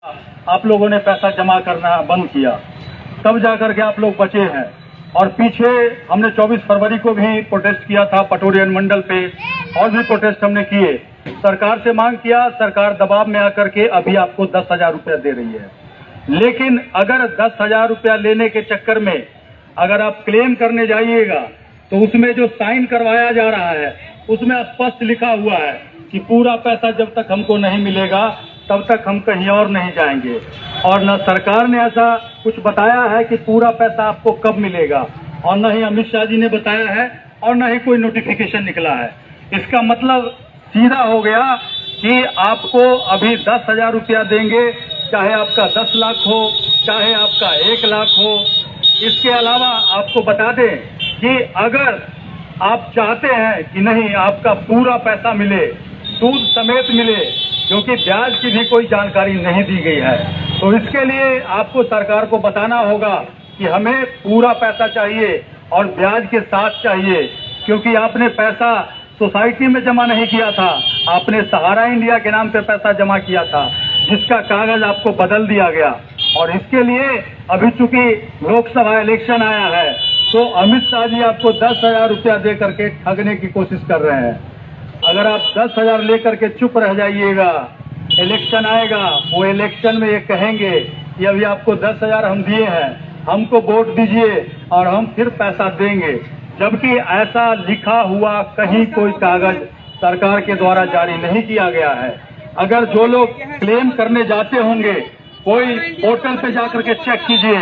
आप लोगों ने पैसा जमा करना बंद किया, तब जाकर के आप लोग बचे हैं। और पीछे हमने 24 फरवरी को भी प्रोटेस्ट किया था पटोरी मंडल पे, और भी प्रोटेस्ट हमने किए, सरकार से मांग किया, सरकार दबाव में आकर के अभी आपको 10,000 रुपया दे रही है। लेकिन अगर 10,000 रुपया लेने के चक्कर में अगर आप क्लेम करने जाइएगा तो उसमें जो साइन करवाया जा रहा है उसमें स्पष्ट लिखा हुआ है कि पूरा पैसा जब तक हमको नहीं मिलेगा तब तक हम कहीं और नहीं जाएंगे। और न सरकार ने ऐसा कुछ बताया है कि पूरा पैसा आपको कब मिलेगा, और न ही अमित शाह जी ने बताया है, और न ही कोई नोटिफिकेशन निकला है। इसका मतलब सीधा हो गया कि आपको अभी 10,000 रुपया देंगे, चाहे आपका 10 लाख हो, चाहे आपका 1 लाख हो। इसके अलावा आपको बता दें कि अगर आप चाहते हैं कि नहीं आपका पूरा पैसा मिले, सूद समेत मिले, क्योंकि ब्याज की भी कोई जानकारी नहीं दी गई है, तो इसके लिए आपको सरकार को बताना होगा कि हमें पूरा पैसा चाहिए और ब्याज के साथ चाहिए। क्योंकि आपने पैसा सोसाइटी में जमा नहीं किया था, आपने सहारा इंडिया के नाम पे पैसा जमा किया था, जिसका कागज आपको बदल दिया गया। और इसके लिए अभी चूंकि लोकसभा इलेक्शन आया है तो अमित शाह जी आपको 10,000 रुपया दे करके ठगने की कोशिश कर रहे हैं। अगर आप 10,000 लेकर के चुप रह जाइएगा, इलेक्शन आएगा, वो इलेक्शन में ये कहेंगे कि अभी आपको 10,000 हम दिए हैं, हमको वोट दीजिए और हम फिर पैसा देंगे, जबकि ऐसा लिखा हुआ कहीं कोई कागज सरकार के द्वारा जारी नहीं किया गया है। अगर जो लोग क्लेम करने जाते होंगे, कोई पोर्टल पे जाकर के चेक कीजिए,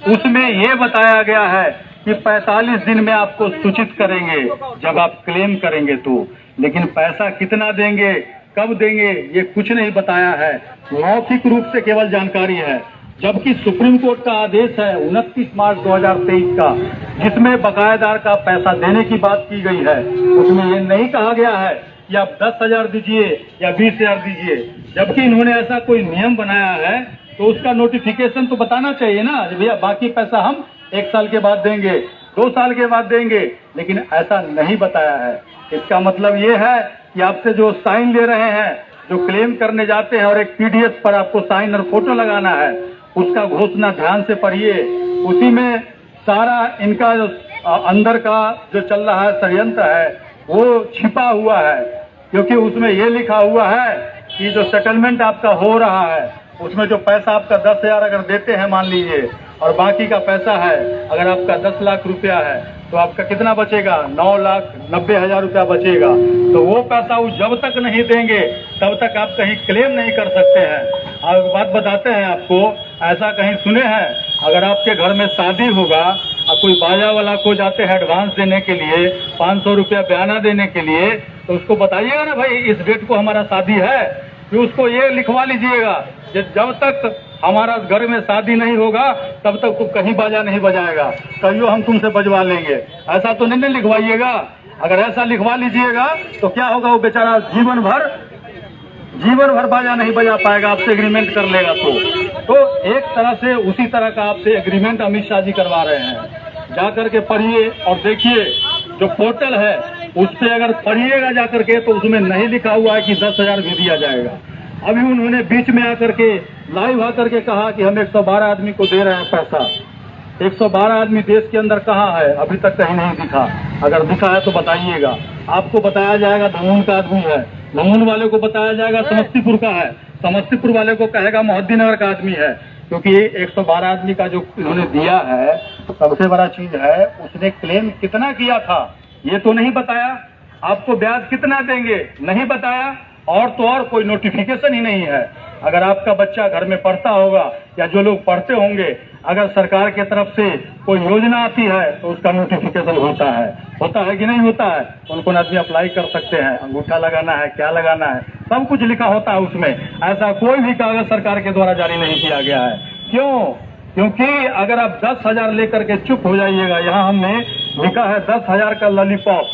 उसमें ये बताया गया है कि 45 दिन में आपको सूचित करेंगे जब आप क्लेम करेंगे तो। लेकिन पैसा कितना देंगे, कब देंगे, ये कुछ नहीं बताया है, मौखिक रूप से केवल जानकारी है। जबकि सुप्रीम कोर्ट का आदेश है 29 मार्च 2023 का, जिसमें बकायेदार का पैसा देने की बात की गई है। उसमें ये नहीं कहा गया है कि आप 10,000 दीजिए या 20,000 दीजिए। जबकि इन्होंने ऐसा कोई नियम बनाया है तो उसका नोटिफिकेशन तो बताना चाहिए ना, भैया बाकी पैसा हम 1 साल के बाद देंगे, 2 साल के बाद देंगे, लेकिन ऐसा नहीं बताया है। इसका मतलब ये है कि आपसे जो साइन ले रहे हैं, जो क्लेम करने जाते हैं और एक PDF पर आपको साइन और फोटो लगाना है, उसका घोषणा ध्यान से पढ़िए। उसी में सारा इनका जो अंदर का जो चल रहा है षड्यंत्र है वो छिपा हुआ है। क्योंकि उसमें ये लिखा हुआ है कि जो सेटलमेंट आपका हो रहा है उसमें जो पैसा आपका 10,000 अगर देते हैं मान लीजिए, और बाकी का पैसा है अगर आपका 10 लाख रुपया है तो आपका कितना बचेगा, 9,90,000 रुपया बचेगा। तो वो पैसा वो जब तक नहीं देंगे तब तक आप कहीं क्लेम नहीं कर सकते हैं। अब बात बताते हैं आपको, ऐसा कहीं सुने हैं अगर आपके घर में शादी होगा और कोई बाजा वाला को जाते हैं एडवांस देने के लिए, 500 रुपया बयाना देने के लिए, तो उसको बताइएगा ना भाई इस डेट को हमारा शादी है, कि उसको ये लिखवा लीजिएगा कि जब तक हमारा घर में शादी नहीं होगा तब तक तो कहीं बाजा नहीं बजाएगा, कहियो हम तुमसे बजवा लेंगे। ऐसा तो नहीं लिखवाइएगा। अगर ऐसा लिखवा लीजिएगा तो क्या होगा, वो बेचारा जीवन भर बाजा नहीं बजा पाएगा, आपसे एग्रीमेंट कर लेगा। तो एक तरह से उसी तरह का आपसे एग्रीमेंट अमित शाह जी करवा रहे हैं। जाकर के पढ़िए और देखिए, जो पोर्टल है उस पर अगर पढ़िएगा जाकर के तो उसमें नहीं लिखा हुआ है कि 10,000 भी दिया जाएगा। अभी उन्होंने बीच में आकर के लाइव आकर के कहा कि हम 112 आदमी को दे रहे हैं पैसा। 112 आदमी देश के अंदर कहाँ है, अभी तक कहीं नहीं दिखा। अगर दिखा है तो बताइएगा। आपको बताया जाएगा धमून का आदमी है, धमून वाले को बताया जाएगा समस्तीपुर का है, समस्तीपुर वाले को कहेगा मोहद्दीनगर का आदमी है। क्योंकि ये 112 आदमी का जो उन्होंने दिया है, सबसे बड़ा चीज है उसने क्लेम कितना किया था ये तो नहीं बताया। आपको ब्याज कितना देंगे नहीं बताया, और तो और कोई नोटिफिकेशन ही नहीं है। अगर आपका बच्चा घर में पढ़ता होगा या जो लोग पढ़ते होंगे, अगर सरकार की तरफ से कोई योजना आती है तो उसका नोटिफिकेशन होता है कि नहीं होता है। कौन आदमी अप्लाई कर सकते हैं, अंगूठा लगाना है, क्या लगाना है, सब कुछ लिखा होता है उसमें। ऐसा कोई भी कागज सरकार के द्वारा जारी नहीं किया गया है। क्यों? क्योंकि अगर आप 10,000 लेकर के चुप हो जाइएगा, यहाँ हमने लिखा है 10,000 का लॉलीपॉप।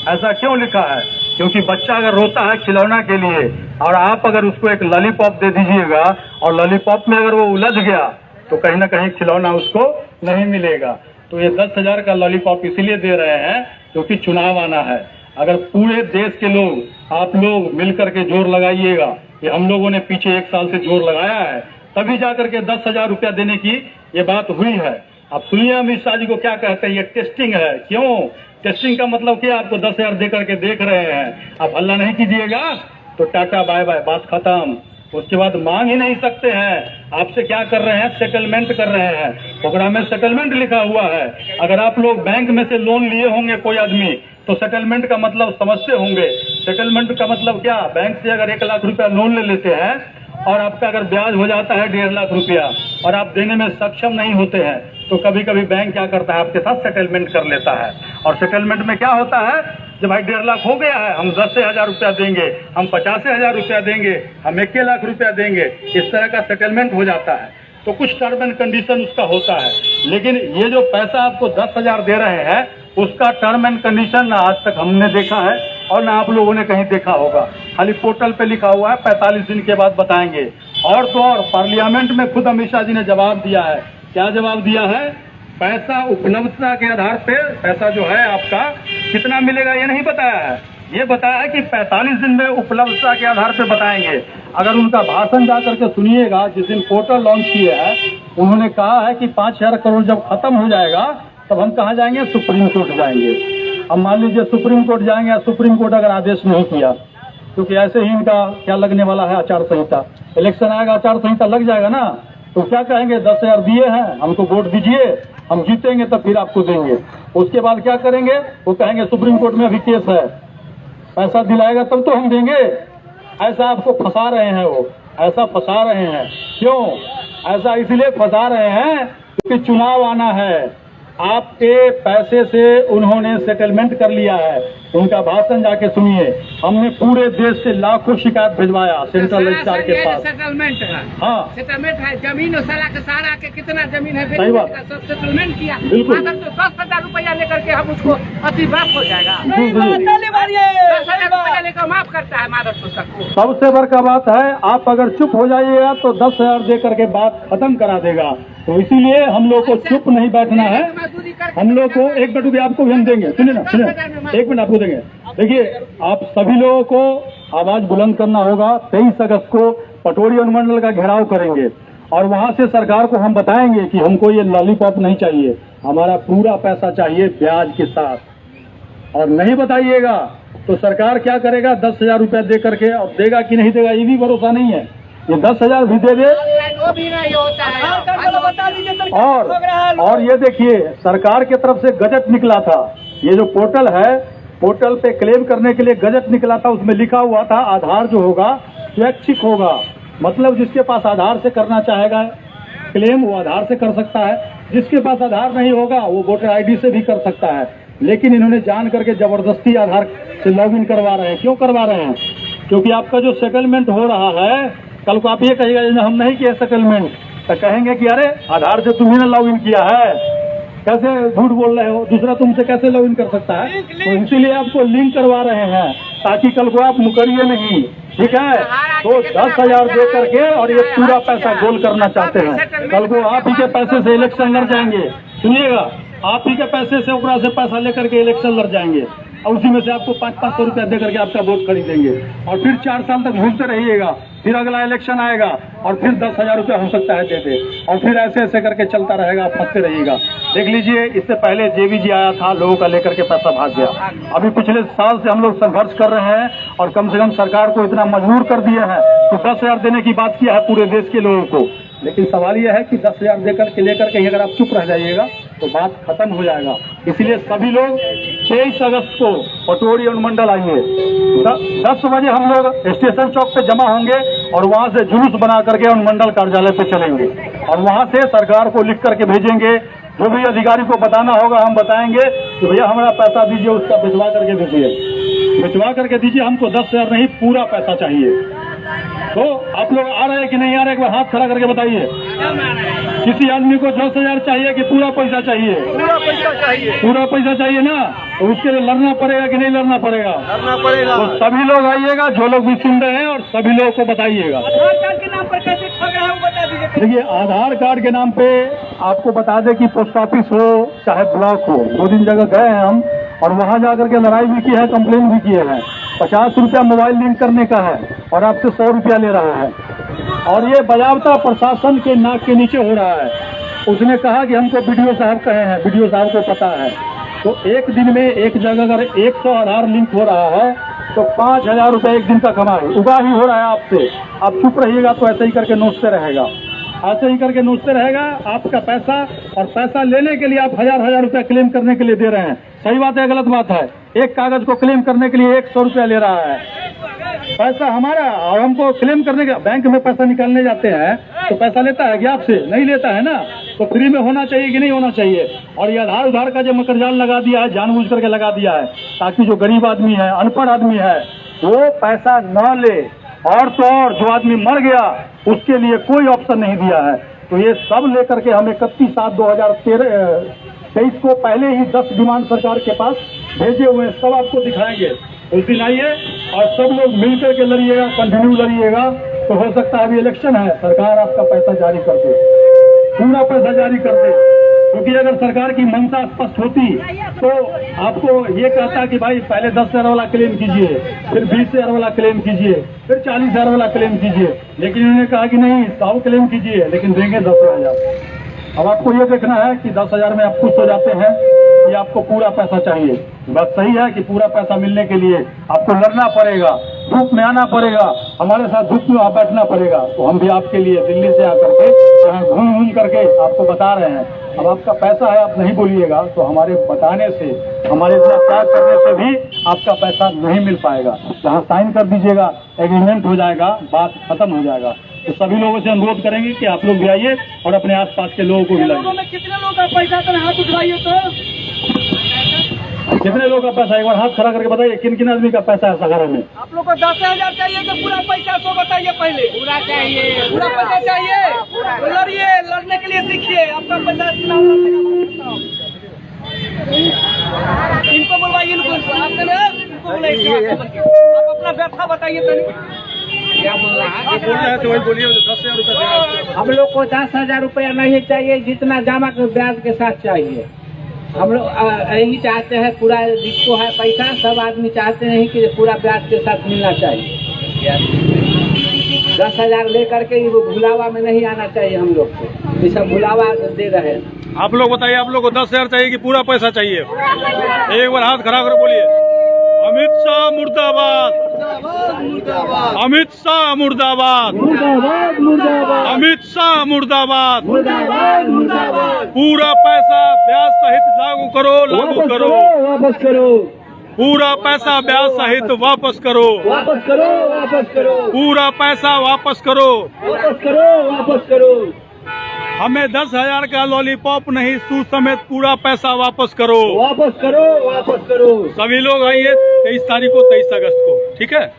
ऐसा क्यों लिखा है? क्योंकि बच्चा अगर रोता है खिलौना के लिए और आप अगर उसको एक लॉलीपॉप दे दीजिएगा और लॉलीपॉप में अगर वो उलझ गया तो कहीं ना कहीं खिलौना उसको नहीं मिलेगा। तो ये 10,000 का लॉलीपॉप इसीलिए दे रहे हैं क्योंकि चुनाव आना है। अगर पूरे देश के लोग, आप लोग मिलकर के जोर लगाइएगा, ये हम लोगों ने पीछे 1 साल से जोर लगाया है, तभी जाकर के 10,000 रुपया देने की ये बात हुई है। अब सुनिए अमित शाह जी को क्या कहते हैं, ये टेस्टिंग है। क्यों टेस्टिंग का मतलब क्या, आपको 10,000 दे करके देख रहे हैं, आप हल्ला नहीं कीजिएगा तो टाटा बाय बाय, बात खत्म। उसके बाद मांग ही नहीं सकते हैं। आपसे क्या कर रहे हैं, सेटलमेंट कर रहे हैं। प्रोग्राम में सेटलमेंट लिखा हुआ है। अगर आप लोग बैंक में से लोन लिए होंगे कोई आदमी, तो सेटलमेंट का मतलब समझते होंगे। सेटलमेंट का मतलब क्या, बैंक से अगर 1 लाख रुपया लोन ले लेते हैं और आपका अगर ब्याज हो जाता है 1.5 लाख रुपया और आप देने में सक्षम नहीं होते हैं, तो कभी कभी बैंक क्या करता है, आपके साथ सेटलमेंट कर लेता है। और सेटलमेंट में क्या होता है, जब भाई 1.5 लाख हो गया है, हम 10,000 रुपया देंगे, हम 50,000 रुपया देंगे, हम 1 लाख रुपया देंगे, इस तरह का सेटलमेंट हो जाता है। तो कुछ टर्म एंड कंडीशन उसका होता है। लेकिन ये जो पैसा आपको 10,000 दे रहे हैं, उसका टर्म एंड कंडीशन ना आज तक हमने देखा है और ना आप लोगों ने कहीं देखा होगा। खाली पोर्टल पे लिखा हुआ है 45 दिन के बाद बताएंगे। और तो और पार्लियामेंट में खुद अमित शाह जी ने जवाब दिया है। क्या जवाब दिया है, पैसा उपलब्धता के आधार पे पैसा जो है आपका कितना मिलेगा ये नहीं बताया है। ये बताया है कि 45 दिन में उपलब्धता के आधार पे बताएंगे। अगर उनका भाषण जाकर के सुनिएगा, जिस दिन पोर्टल लॉन्च किए हैं, उन्होंने कहा है कि 5,000 करोड़ जब खत्म हो जाएगा तब हम कहाँ जाएंगे, सुप्रीम कोर्ट जाएंगे। अब मान लीजिए सुप्रीम कोर्ट जाएंगे, सुप्रीम कोर्ट अगर आदेश नहीं किया, क्योंकि ऐसे ही इनका क्या लगने वाला है, आचार संहिता। इलेक्शन आएगा, आचार संहिता लग जाएगा ना, तो क्या कहेंगे, 10,000 दिए हैं, हमको वोट दीजिए, हम जीतेंगे तब फिर आपको देंगे। उसके बाद क्या करेंगे, वो कहेंगे सुप्रीम कोर्ट में अभी केस है, पैसा दिलाएगा तब तो हम देंगे। ऐसा आपको फंसा रहे हैं, वो ऐसा फंसा रहे हैं। क्यों ऐसा इसलिए फंसा रहे हैं क्योंकि चुनाव आना है। आपके पैसे से उन्होंने सेटलमेंट कर लिया है। उनका भाषण जाके सुनिए। हमने पूरे देश से लाखों शिकायत भिजवाया सेंट्रल रजिस्ट्रार के पास। सेटलमेंट है, हाँ सेटलमेंट है। जमीन और सारा के कितना जमीन है, सही बात, सब सेटलमेंट किया। बिल्कुल। अगर तो 10,000 रुपया लेकर के हम उसको अतिव्याप हो जाएगा। 10,000 रुपया लेकर माफ करता है महाराष्ट्र सबको। सबसे बड़का बात है, आप अगर चुप हो जाइएगा तो 10,000 दे करके बात खत्म करा देगा। तो इसीलिए हम लोग को चुप नहीं बैठना है। हम लोग को एक मिनट भी आपको भी हम देंगे, सुनिए ना, सुनिए, 1 मिनट आपको देंगे। देखिए, आप सभी लोगों को आवाज बुलंद करना होगा। 23 अगस्त को पटोरी अनुमंडल का घेराव करेंगे और वहां से सरकार को हम बताएंगे कि हमको ये लॉलीपॉप नहीं चाहिए, हमारा पूरा पैसा चाहिए ब्याज के साथ। और नहीं बताइएगा तो सरकार क्या करेगा, 10,000 रुपया दे करके, और देगा कि नहीं देगा ये भी भरोसा नहीं है। ये 10,000 भी दे दे, वो भी नहीं होता है। और ये देखिए, सरकार की तरफ से गजट निकला था। ये जो पोर्टल है, पोर्टल पे क्लेम करने के लिए गजट निकला था। उसमें लिखा हुआ था आधार जो होगा स्वैच्छिक होगा, मतलब जिसके पास आधार से करना चाहेगा क्लेम वो आधार से कर सकता है, जिसके पास आधार नहीं होगा वो वोटर आईडी से भी कर सकता है। लेकिन इन्होंने जान करके जबरदस्ती आधार से लॉगिन करवा रहे हैं। क्यों करवा रहे हैं, क्योंकि आपका जो सेटलमेंट हो रहा है, कल को आप ये कहिएगा हम नहीं किए सेटलमेंट, तो कहेंगे कि अरे आधार से तुम्ही ने लॉगिन किया है, कैसे झूठ बोल रहे हो, दूसरा तुमसे कैसे लॉगिन कर सकता है। तो इसीलिए आपको लिंक करवा रहे हैं ताकि कल को आप मुकरिए नहीं, ठीक है। तो 10,000 दे करके और ये पूरा पैसा गोल करना चाहते हैं। कल को आप ही के पैसे से इलेक्शन लड़ जाएंगे, सुनिएगा, आप ही के पैसे से ओकरा से पैसा लेकर के इलेक्शन लड़ जाएंगे और उसी में से आपको 500-500 रुपया दे करके आपका वोट खरीदेंगे और फिर 4 साल तक घूमते रहिएगा। फिर अगला इलेक्शन आएगा और फिर 10,000 रुपया हो सकता है दे दे, और फिर ऐसे ऐसे करके चलता रहेगा, फंसते रहिएगा। देख लीजिए, इससे पहले जेबीजी आया था, लोगों का लेकर के पैसा भाग गया। अभी पिछले साल से हम लोग संघर्ष कर रहे हैं और कम से कम सरकार को इतना मजबूर कर दिए हैं कि 10,000 देने की बात किया है पूरे देश के लोगों को। लेकिन सवाल यह है कि 10,000 देकर के लेकर के अगर आप चुप रह जाइएगा तो बात खत्म हो जाएगा। इसलिए सभी लोग 23 अगस्त को पटोरी अनुमंडल आइए। 10 बजे हम लोग स्टेशन चौक पे जमा होंगे और वहां से जुलूस बना करके अनुमंडल कार्यालय पे चलेंगे और वहां से सरकार को लिख करके भेजेंगे। जो भी अधिकारी को बताना होगा हम बताएंगे कि भैया हमारा पैसा दीजिए, उसका भिजवा करके दीजिए, भिजवा करके दीजिए, हमको 10,000 नहीं पूरा पैसा चाहिए। तो आप लोग आ रहे हैं कि नहीं आ रहे, एक बार हाथ खड़ा करके बताइए। किसी आदमी को 10,000 चाहिए कि पूरा पैसा चाहिए? पूरा पैसा चाहिए। पूरा पैसा चाहिए ना, तो उसके लिए लड़ना पड़ेगा कि नहीं लड़ना पड़ेगा? लड़ना पड़ेगा। तो सभी लोग आइएगा, जो लोग भी सुन रहे हैं, और सभी लोगों को बताइएगा। आधार कार्ड के नाम पर कैसे ठग रहे हैं वो बता दीजिए। देखिए, आधार कार्ड के नाम पे आपको बता दें कि पोस्ट ऑफिस हो चाहे ब्लॉक हो, 2-3 जगह गए हैं हम और वहां जाकर के लड़ाई भी की है, कंप्लेन भी किए हैं। 50 रुपया मोबाइल लिंक करने का है और आपसे 100 रुपया ले रहा है। और ये बजावता प्रशासन के नाक के नीचे हो रहा है। उसने कहा कि हमको बीडीओ साहब कहे हैं, बीडीओ साहब को पता है। तो एक दिन में एक जगह अगर 100 आधार लिंक हो रहा है तो 5,000 रुपये एक दिन का कमाई उगाही हो रहा है आपसे। आप चुप रहिएगा तो ऐसे ही करके नोचते रहेगा, ऐसे ही करके नोचते रहेगा आपका पैसा। और पैसा लेने के लिए आप हजार रुपया क्लेम करने के लिए दे रहे हैं। सही बात है, गलत बात है? एक कागज को क्लेम करने के लिए 100 रुपया ले रहा है। पैसा हमारा, और हमको क्लेम करने के बैंक में पैसा निकालने जाते हैं तो पैसा लेता है क्या आपसे? नहीं लेता है ना। तो फ्री में होना चाहिए कि नहीं होना चाहिए? और ये आधार उधार का जो मकरजाल लगा दिया है, जानबूझ करके लगा दिया है ताकि जो गरीब आदमी है, अनपढ़ आदमी है, वो पैसा न ले। और तो और जो आदमी मर गया उसके लिए कोई ऑप्शन नहीं दिया है। तो ये सब लेकर के हम 31/7/2023 को पहले ही 10 डिमांड सरकार के पास भेजे हुए हैं, सब आपको दिखाएंगे। उस दिन आइए और सब लोग मिलकर के लड़िएगा, कंटिन्यू लड़िएगा। तो हो सकता है अभी इलेक्शन है, सरकार आपका पैसा जारी कर दे, पूरा पैसा जारी कर दे। क्योंकि अगर सरकार की मंशा स्पष्ट होती तो आपको ये कहता कि भाई पहले 10,000 वाला क्लेम कीजिए, फिर 20,000 वाला क्लेम कीजिए, फिर 40,000 वाला क्लेम कीजिए। लेकिन उन्होंने कहा कि नहीं, 100 क्लेम कीजिए लेकिन देंगे 10,000। अब आपको ये देखना है कि 10,000 में आप खुश हो जाते हैं कि आपको पूरा पैसा चाहिए। बात सही है कि पूरा पैसा मिलने के लिए आपको लड़ना पड़ेगा, धूप में आना पड़ेगा, हमारे साथ धूप में वहाँ बैठना पड़ेगा। तो हम भी आपके लिए दिल्ली से आकर के यहाँ घूम करके आपको बता रहे हैं। अब आपका पैसा है, आप नहीं बोलिएगा तो हमारे बताने से, हमारे इतना त्याग करने से भी आपका पैसा नहीं मिल पाएगा। जहाँ साइन कर दीजिएगा, एग्रीमेंट हो जाएगा, बात खत्म हो जाएगा। तो सभी लोगों से अनुरोध करेंगे कि आप लोग भी आइए और अपने आसपास के लोगों को भी लाइए। कितने लोगों का पैसा तो हाथ उठाइए तो कितने लोगों का पैसा, एक बार हाथ खड़ा करके बताइए किन किन आदमी का पैसा है सहारा में? आप लोग को 10,000 चाहिए कि पूरा पैसा? सो बताइए पहले। पूरा चाहिए, पूरा पैसा चाहिए। तो लड़िए, लड़ने के लिए सीखिए। आपका पैसा इनको बुलवाइए, इनको बुलाइए। आप अपना व्यथा बताइए तो क्या बोल रहा है? बोल रहे हैं तो वही बोलिए, 10,000 रुपये। हम लोग को 10,000 रुपया नहीं चाहिए, जितना जमा कर ब्याज के साथ चाहिए। हम लोग यही चाहते हैं, पूरा जिसको है पैसा सब आदमी चाहते हैं कि पूरा ब्याज के साथ मिलना चाहिए। 10,000 लेकर के वो भुलावा में नहीं आना चाहिए हम लोग को। ये सब भुलावा दे रहे हैं। आप लोग बताइए, आप लोग को 10,000 चाहिए कि पूरा पैसा चाहिए? एक बार हाथ खड़ा कर बोलिए, अमित शाह मुर्दाबाद, अमित शाह मुर्दाबाद, अमित शाह मुर्दाबाद। पूरा पैसा ब्याज सहित लागू करो, लागू करो, वापस करो। पूरा पैसा ब्याज सहित वापस करो, वापस करो, वापस करो। पूरा पैसा वापस करो, वापस करो, वापस करो। हमें 10,000 का लॉलीपॉप नहीं, सूद समेत पूरा पैसा वापस करो, वापस करो, वापस करो। सभी लोग आइए 23 तारीख को, 23 अगस्त को, ठीक है?